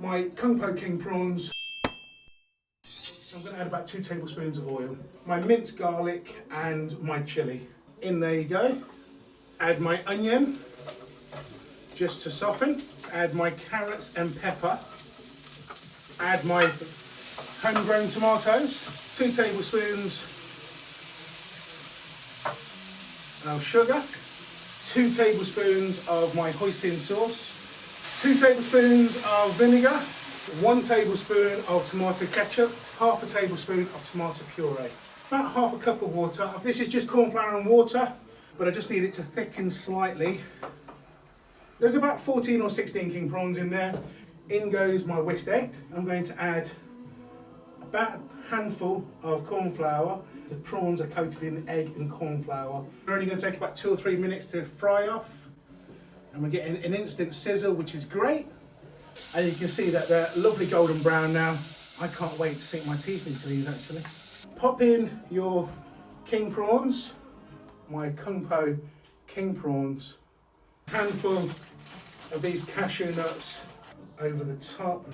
my Kung Po King prawns. I'm going to add about 2 tablespoons of oil. My minced garlic and my chilli. In there you go. Add my onion, just to soften. Add my carrots and pepper. Add my homegrown tomatoes. 2 tablespoons of sugar. 2 tablespoons of my hoisin sauce. 2 tablespoons of vinegar. 1 tablespoon of tomato ketchup. Half a tablespoon of tomato puree. About half a cup of water. This is just corn flour and water, but I just need it to thicken slightly. There's about 14 or 16 king prawns in there. In goes my whisked egg. I'm going to add about a handful of corn flour. The prawns are coated in egg and corn flour. They're only going to take about 2 or 3 minutes to fry off. And we're getting an instant sizzle, which is great. And you can see that they're lovely golden brown now. I can't wait to sink my teeth into these actually. Pop in your king prawns, my Kung Po king prawns. Handful of these cashew nuts over the top.